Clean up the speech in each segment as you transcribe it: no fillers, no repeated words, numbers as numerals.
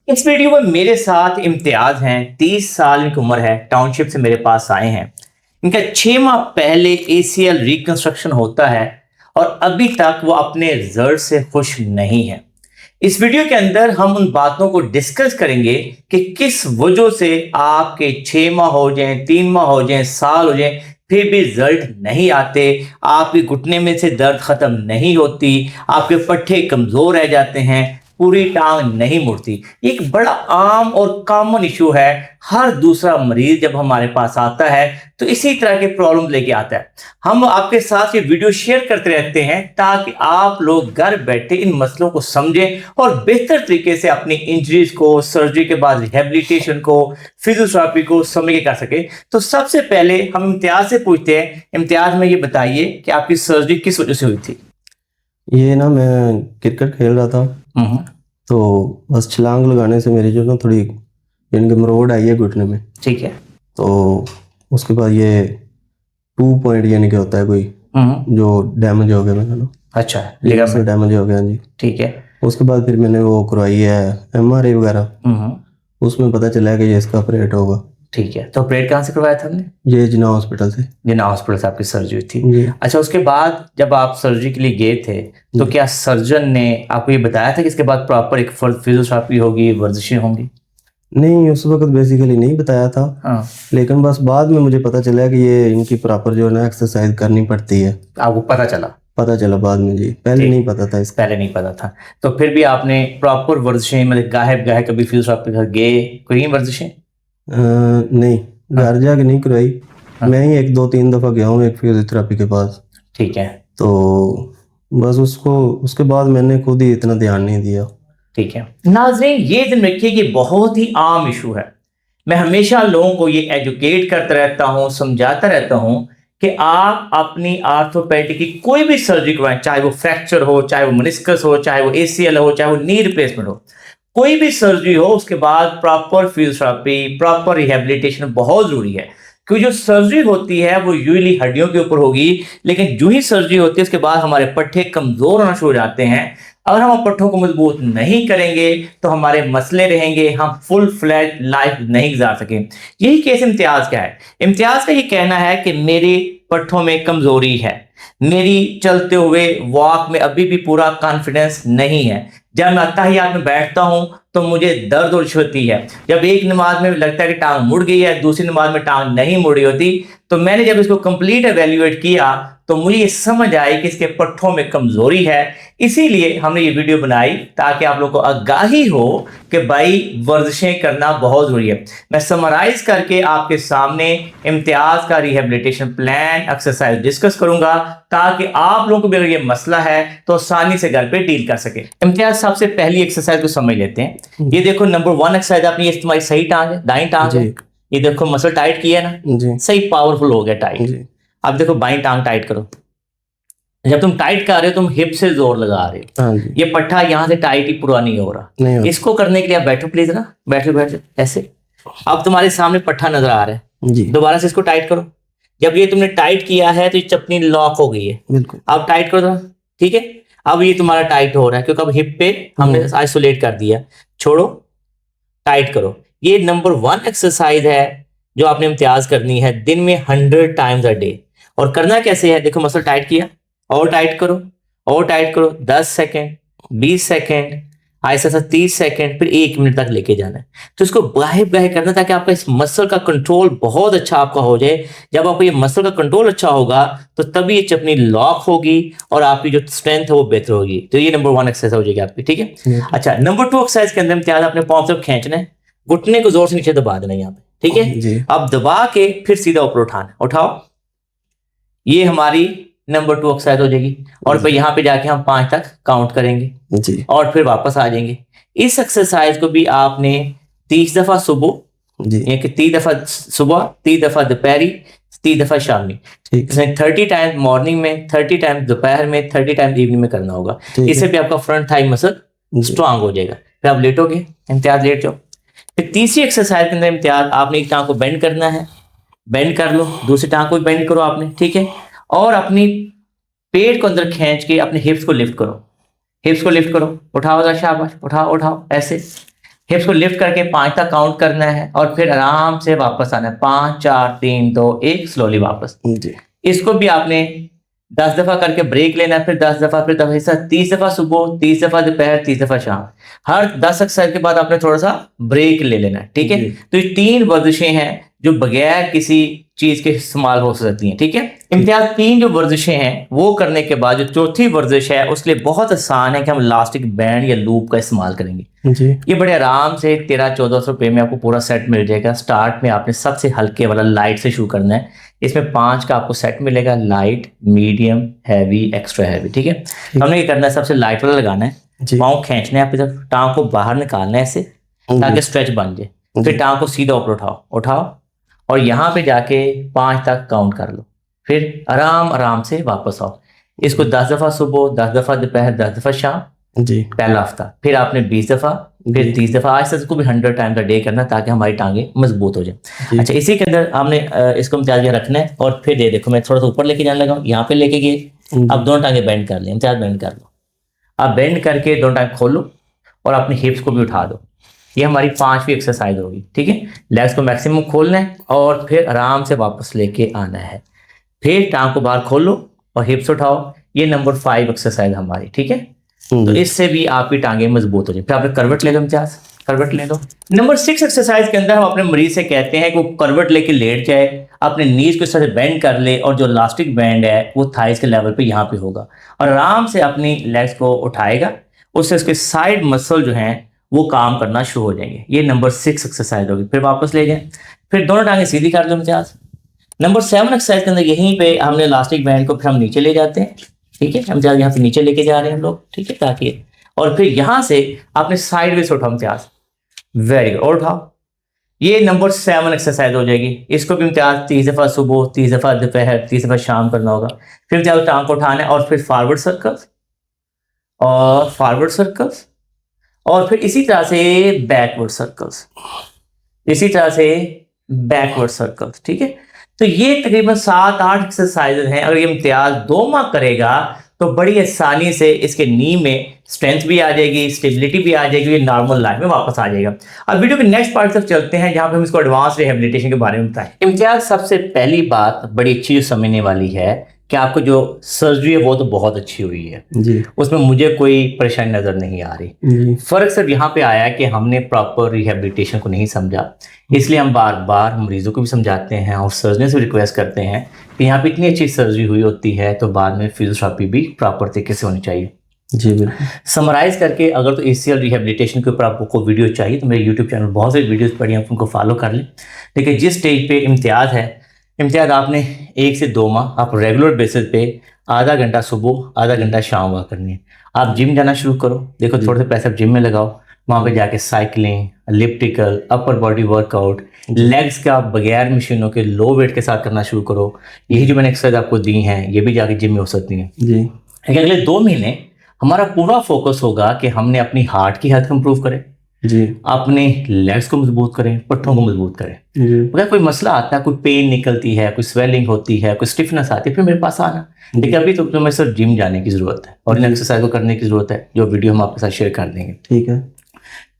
इस वीडियो में मेरे साथ इम्तियाज हैं। 30 साल इनकी उम्र है। टाउनशिप से मेरे पास आए हैं। इनका 6 माह पहले ACL रिकंस्ट्रक्शन होता है और अभी तक वो अपने रिजल्ट से खुश नहीं है। इस वीडियो के अंदर हम उन बातों को डिस्कस करेंगे कि किस वजह से आपके 6 माह हो जाएं, 3 माह हो जाएं, साल हो जाएं, फिर भी रिजल्ट नहीं आते, आपके घुटने में से दर्द खत्म नहीं होती, आपके पट्टे कमजोर रह जाते हैं, पूरी टांग नहीं मुड़ती। एक बड़ा आम और कॉमन इशू है। हर दूसरा मरीज जब हमारे पास आता है तो इसी तरह के प्रॉब्लम लेके आता है। हम आपके साथ ये वीडियो शेयर करते रहते हैं ताकि आप लोग घर बैठे इन मसलों को समझें और बेहतर तरीके से अपनी इंजरीज को, सर्जरी के बाद रिहेबिलिटेशन को, फिजियोथेरेपी को समझ के कर सके। तो सबसे पहले हम इम्तियाज से पूछते हैं, इम्तियाज में ये बताइए कि आपकी सर्जरी किस वजह से हुई थी? ये ना मैं क्रिकेट खेल रहा था तो बस छलांग लगाने से मेरी जो ना थोड़ी यानी कि मरोड़ आई है घुटने में। ठीक है। तो उसके बाद ये 2 पॉइंट यानी कि होता है कोई जो डैमेज हो गया मेरा ना। अच्छा, लिगामेंट डैमेज हो गया जी। ठीक है। उसके बाद फिर मैंने वो करवाई है MRI वगैरह। उसमें पता चला कि ये इसका ऑपरेट होगा। ठीक है। तो ऑपरेट कहाँ से करवाया था हमने? ये जिना हॉस्पिटल से। जिना हॉस्पिटल से आपकी सर्जरी थी जी। अच्छा, उसके बाद जब आप सर्जरी के लिए गए थे तो क्या सर्जन ने आपको ये बताया था कि इसके बाद प्रॉपर एक फिजियोथेरेपी होगी, वर्जिशें होंगी? नहीं, उस वक्त बेसिकली नहीं बताया था। हाँ। लेकिन बस बाद में मुझे पता चला कि ये इनकी प्रॉपर जो है ना एक्सरसाइज करनी पड़ती है। आपको पता चला बाद में जी, पहले नहीं पता था इसका। पहले नहीं पता था। तो फिर भी आपने प्रॉपर वर्जिशें, मतलब गाहे कभी फिजियोथेरेपी घर गए, कोई वर्जिशें? नहीं, घर जाके नहीं करवाई। मैं ही 1-2-3 दफा गया हूँ एक फिजियोथेरेपी के पास। ठीक है। तो बस उसके बाद मैंने खुद ही इतना ध्यान नहीं दिया। ठीक है। नाज़रीन, ये दिन रखिए कि बहुत ही आम इशू है। मैं हमेशा लोगों को ये एजुकेट करता रहता हूँ, समझाता रहता हूँ कि आप अपनी आर्थोपेडिक की कोई भी सर्जरी करवाएं, चाहे वो फ्रैक्चर हो, चाहे वो मेनिस्कस हो, चाहे वो ACL हो, चाहे वो नी रिप्लेसमेंट हो, कोई भी सर्जरी हो, उसके बाद प्रॉपर फिजियोथेरेपी, प्रॉपर रिहेबिलिटेशन बहुत जरूरी है। क्योंकि जो सर्जरी होती है वो यूजुअली हड्डियों के ऊपर होगी, लेकिन जो ही सर्जरी होती है उसके बाद हमारे पट्टे कमजोर होना शुरू हो जाते हैं। अगर हम पट्टों को मजबूत नहीं करेंगे तो हमारे मसले रहेंगे, हम फुल फ्लैज लाइफ नहीं गुजार सकें। यही केस इम्तियाज का है। इम्तियाज का ये कहना है कि मेरे पट्टों में कमजोरी है, मेरी चलते हुए वॉक में अभी भी पूरा कॉन्फिडेंस नहीं है, जब मैं अत्तहियात में बैठता हूं तो मुझे दर्द और होती है, जब एक नमाज में लगता है कि टांग मुड़ गई है, दूसरी नमाज में टांग नहीं मुड़ी होती। तो मैंने जब इसको कंप्लीट एवेल्युएट किया तो मुझे ये समझ आई कि इसके पट्टों में कमजोरी है। इसीलिए हमने ये वीडियो बनाई ताकि आप लोगों को आगाही हो कि भाई वर्जिशें करना बहुत जरूरी है। मैं समराइज करके आपके सामने इम्तियाज का रिहेबिलिटेशन प्लान, एक्सरसाइज डिस्कस करूंगा ताकि आप लोगों को भी अगर ये मसला है तो आसानी से घर पे डील कर सके। इम्तियाज, सबसे पहली एक्सरसाइज को समझ लेते हैं। ये देखो, नंबर 1 एक्सरसाइज आपने, ये तुम्हारी सही टांग है, दाईं टांग है। ये देखो मसल टाइट किया ना, सही पावरफुल हो गया टाइट। अब देखो बाईं टांग टाइट करो। जब तुम टाइट कर रहे हो तुम हिप से जोर लगा रहे हो, ये पट्टा यहां से टाइट ही पूरा नहीं हो रहा। इसको करने के लिए आप बैठो प्लीज ना, बैठो ऐसे। अब तुम्हारे सामने पट्टा नजर आ रहा है, दोबारा से इसको टाइट करो। जब ये तुमने टाइट किया है तो ये चपनी लॉक हो गई है, अब टाइट करो। ठीक है, अब ये तुम्हारा टाइट हो रहा है क्योंकि अब हिप पे हमने आइसोलेट कर दिया। छोड़ो, टाइट करो। ये नंबर 1 एक्सरसाइज है जो आपने इम्तियाज करनी है दिन में 100 टाइम्स अ डे। और करना कैसे है, देखो मसल टाइट किया, और टाइट करो, और टाइट करो, 10 सेकेंड, 20 सेकेंड, ऐसा 30 सेकेंड, फिर 1 मिनट तक लेके जाना है। तो इसको बाहे करना ताकि आपका इस मसल का कंट्रोल बहुत अच्छा आपका हो जाए। जब आपको ये मसल का कंट्रोल अच्छा होगा तो तभी ये चपनी लॉक होगी और आपकी जो स्ट्रेंथ है वो बेहतर होगी। तो ये नंबर 1 एक्सरसाइज हो जाएगी आपकी। ठीक है। अच्छा, नंबर 2 एक्सरसाइज के अंदर इम्तियाज आपने पाँव से खींचना है, घुटने को जोर से नीचे दबा देना यहाँ पे। ठीक है, अब दबा के फिर सीधा ऊपर उठाना, उठाओ। ये हमारी नंबर 2 एक्सरसाइज हो जाएगी। और फिर यहाँ पे जाके हम 5 तक काउंट करेंगे जी, और फिर वापस आ जाएंगे। इस एक्सरसाइज को भी आपने 30 दफा सुबह जी, यानी कि 30 दफा सुबह, 30 दफा दोपहरी, 30 दफा शामी। 30 टाइम मॉर्निंग में, 30 टाइम दोपहर में, 30 टाइम इवनिंग में करना होगा। इससे भी आपका फ्रंट थाई मसल स्ट्रांग हो जाएगा। फिर आप लेटोगे, इम्तियाज लेट जाओ। फिर तीसरी एक्सरसाइज के अंदर इम्तियाज आपने एक टांग को बेंड करना है, बेंड कर लो, दूसरी टांग को भी बेंड करो आपने। ठीक है, और अपनी पेट को अंदर खींच के अपने हिप्स को लिफ्ट करो, हिप्स को लिफ्ट करो, उठाओ, शाबाश, उठाओ उठाओ ऐसे। हिप्स को लिफ्ट करके 5 तक काउंट करना है और फिर आराम से वापस आना है। 5 4 3 2 1 स्लोली वापस। जी इसको भी आपने 10 दफा करके ब्रेक लेना है, फिर 10 दफा, फिर 10 हिस्सा, 30 दफा सुबह, 30 दफा दोपहर, 30 दफा शाम। हर 10 एक्सरसाइज के बाद आपने थोड़ा सा ब्रेक ले लेना है, ठीक है। जी। तो ये 3 वर्जिशें हैं जो बगैर किसी चीज के इस्तेमाल हो सकती हैं, ठीक है। इम्तियाज 3 जो वर्जिशें हैं वो करने के बाद जो चौथी वर्जिश है उसके लिए बहुत आसान है कि हम इलास्टिक बैंड या लूप का इस्तेमाल करेंगे। जी ये बड़े आराम से 1300-1400 रुपये में आपको पूरा सेट मिल जाएगा। स्टार्ट में आपने सबसे हल्के वाला लाइट से शुरू करना है। इसमें 5 का आपको सेट मिलेगा, light, medium, heavy, extra heavy, ठीक है। हमने ये करना है, सबसे लाइट वाला लगाना है, जी पाँव खींचना है अपनी तरफ, टांग को बाहर निकालना है ऐसे ताकि स्ट्रेच बन जाए। फिर टांग को सीधा ऊपर उठाओ और यहाँ पे जाके 5 तक काउंट कर लो, फिर आराम आराम से वापस आओ। इसको 10 दफा सुबह, 10 दफा दोपहर, 10 दफा शाम, जी पहला हफ्ता। फिर आपने 20 दफा, फिर 30 दफा। आज तक इसको भी 100 टाइम का डे करना ताकि हमारी टांगे मजबूत हो जाए। अच्छा, इसी के अंदर हमने इसको इम्तियाज ये रखना है और फिर ये देखो मैं थोड़ा सा ऊपर लेके जाने लगा हूँ, यहाँ पे लेके गए। अब दोनों टांगे बेंड कर लें, इम्तियाज बेंड कर लो। आप बेंड करके दोनों टांग खोलो और अपनी हिप्स को भी उठा दो। ये हमारी 5वीं एक्सरसाइज होगी, ठीक है। लेग्स को मैक्सिमम खोलना है और फिर आराम से वापस लेके आना है। फिर टांग को बाहर खोलो और हिप्स उठाओ। ये नंबर 5 एक्सरसाइज हमारी, ठीक है। तो इससे भी आपकी टांगे मजबूत हो जाए। फिर आपने करवट ले लो, इम्तियाज करवट ले लो। नंबर 6 एक्सरसाइज के अंदर हम अपने मरीज से कहते हैं कि वो करवट लेके लेट जाए, अपने नीज को इस तरह से बेंड कर ले और जो इलास्टिक बैंड है वो थाइस के लेवल पे यहाँ पे होगा और आराम से अपनी लेग्स को उठाएगा। उससे उसके साइड मसल जो हैं वो काम करना शुरू हो जाएंगे। ये नंबर 6 एक्सरसाइज होगी। फिर वापस ले जाएं, फिर दोनों टांगे सीधी कर लो इम्तियाज। नंबर 7 एक्सरसाइज के अंदर यहीं पे हमने इलास्टिक बैंड को फिर हम नीचे ले जाते हैं, ठीक है। हम यहाँ पे नीचे लेके जा रहे हैं हम लोग, ठीक है, ताकि और फिर यहाँ से आपने साइड वेज उठाओ इम्तियाज, वेरी गुड, और उठाओ। ये नंबर 7 एक्सरसाइज हो जाएगी। इसको भी इम्तियाज 30 दफा सुबह, 30 दफा दोपहर, 30 दफा शाम करना होगा। फिर इम्तियाज टांग को उठाना है और फिर फॉरवर्ड सर्कल्स और फॉरवर्ड सर्कल्स और फिर इसी तरह से बैकवर्ड सर्कल्स, इसी तरह से बैकवर्ड सर्कल्स, ठीक है। तो ये तकरीबन 7-8 एक्सरसाइजेज हैं। अगर ये इम्तियाज 2 माह करेगा तो बड़ी आसानी से इसके नी में स्ट्रेंथ भी आ जाएगी, स्टेबिलिटी भी आ जाएगी, ये नॉर्मल लाइफ में वापस आ जाएगा। अब वीडियो के नेक्स्ट पार्ट तक चलते हैं जहां पे हम इसको एडवांस रिहेबिलिटेशन के बारे में बताएं। इम्तियाज, सबसे पहली बात बड़ी अच्छी समझने वाली है कि आपको जो सर्जरी है वो तो बहुत अच्छी हुई है जी, उसमें मुझे कोई परेशानी नजर नहीं आ रही जी, फर्क सिर्फ यहाँ पे आया कि हमने प्रॉपर रिहेबिलिटेशन को नहीं समझा। इसलिए हम बार बार मरीजों को भी समझाते हैं और सर्जन से रिक्वेस्ट करते हैं कि यहाँ पे इतनी अच्छी सर्जरी हुई होती है तो बाद में फिजियोथेरेपी भी प्रॉपर तरीके से होनी चाहिए। जी बिल्कुल। समराइज करके अगर तो ACL रिहेबिलिटेशन के ऊपर आपको वीडियो चाहिए तो मेरे यूट्यूब चैनल बहुत सारी वीडियोस पड़ी हैं, आप उनको फॉलो कर लें। लेकिन जिस स्टेज पे इम्तियाज है, इम्तियाज आपने 1 से 2 माह आप रेगुलर बेसिस पे आधा घंटा सुबह आधा घंटा शाम हुआ करनी है। आप जिम जाना शुरू करो, देखो थोड़े से पैसे आप जिम में लगाओ, वहाँ पे जाके cycling, elliptical, upper body workout, legs का बगैर मशीनों के लो वेट के साथ करना शुरू करो। यही जो मैंने एक्सरसाइज आपको दी हैं ये भी जाके जिम में हो सकती हैं। जी लेकिन अगले 2 महीने हमारा पूरा फोकस होगा कि हमने अपनी हार्ट की हेल्थ इंप्रूव करें, जी, अपने लेग्स को मजबूत करें, पट्टों को मजबूत करें। जी, अगर कोई मसला आता है, कोई पेन निकलती है, कोई स्वेलिंग होती है, कोई स्टिफनेस आती है, फिर मेरे पास आना। लेकिन अभी तो तुम्हें सिर्फ जिम जाने की जरूरत है और इन एक्सरसाइज को करने की जरूरत है, जो वीडियो हम आपके साथ शेयर कर देंगे। ठीक है।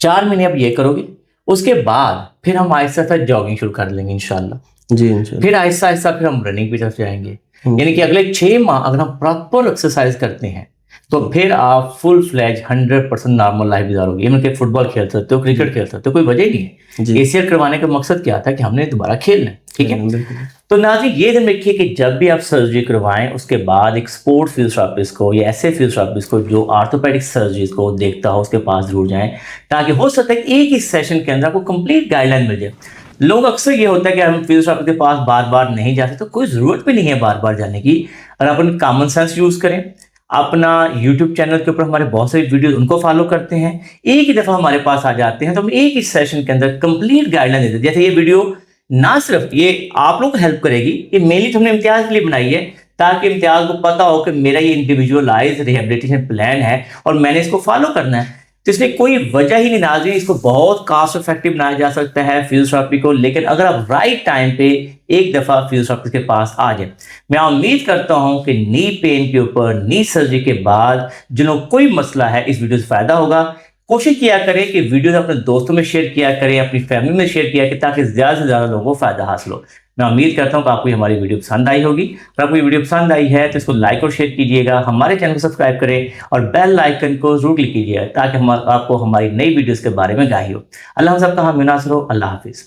4 महीने अब ये करोगे, उसके बाद फिर हम आहिस्ता आहिस्ता जॉगिंग शुरू कर लेंगे इंशाल्लाह। जी इंशाल्लाह। फिर आहिस्ता आहिस्ता फिर हम रनिंग की तरफ जाएंगे। यानी कि अगले 6 माह अगर हम प्रॉपर एक्सरसाइज करते हैं तो फिर आप फुल फ्लैज 100% नॉर्मल लाइफ गुजारोगे। ये मतलब फुटबॉल खेल सकते हो, क्रिकेट खेल सकते हो, कोई वजह नहीं है। जी। ACL करवाने का मकसद क्या था कि हमने दोबारा खेलना है, ठीक है। बिल्कुल। तो नाज़रीन ये ध्यान रखिए कि जब भी आप सर्जरी करवाएं उसके बाद एक स्पोर्ट्स फिजियोथेरेपिस्ट को या ऐसे फिजियोथेरेपिस्ट को जो आर्थोपेडिक सर्जरीज को देखता हो उसके पास जरूर जाएं, ताकि हो सकता है एक ही सेशन के अंदर आपको कंप्लीट गाइडलाइन मिल जाए। लोग अक्सर ये होता है कि हम फिजियोथेरेपिस्ट के पास बार बार नहीं जाते, तो कोई ज़रूरत भी नहीं है बार बार जाने की। अगर अपन कॉमन सेंस यूज़ करें, अपना YouTube चैनल के ऊपर हमारे बहुत सारी वीडियोस उनको फॉलो करते हैं, एक ही दफ़ा हमारे पास आ जाते हैं तो हम एक ही सेशन के अंदर कंप्लीट गाइडलाइन देते हैं। जैसे ये वीडियो ना सिर्फ ये आप लोग को हेल्प करेगी, ये मेनली हमने इम्तियाज के लिए बनाई है ताकि इम्तियाज को पता हो कि मेरा ये इंडिविजुअलाइज रिहेबिलिटेशन प्लान है और मैंने इसको फॉलो करना है। तो इसलिए कोई वजह ही नहीं नाज़रीन, इसको बहुत कॉस्ट इफेक्टिव बनाया जा सकता है फिजियोथेरेपी को। लेकिन अगर आप राइट टाइम पे एक दफ़ा फिजियोथेरेपिस्ट के पास आ जाए, मैं उम्मीद करता हूं कि नी पेन के ऊपर, नी सर्जरी के बाद जिन्होंने कोई मसला है, इस वीडियो से फ़ायदा होगा। कोशिश किया करें कि वीडियो अपने दोस्तों में शेयर किया करें, अपनी फैमिली में शेयर किया करें, ताकि ज़्यादा से ज़्यादा लोगों को फ़ायदा हासिल हो। मैं उम्मीद करता हूँ कि आपको हमारी वीडियो पसंद आई होगी। अगर आपको ये वीडियो पसंद आई है तो इसको लाइक और शेयर कीजिएगा, हमारे चैनल को सब्सक्राइब करें और बेल आइकन को जरूर क्लिक कीजिएगा, ताकि आपको हमारी नई वीडियोज़ के बारे में आगाही हो। अल्लाह सबका हम मुनासिर हो। अल्लाह हाफिज़।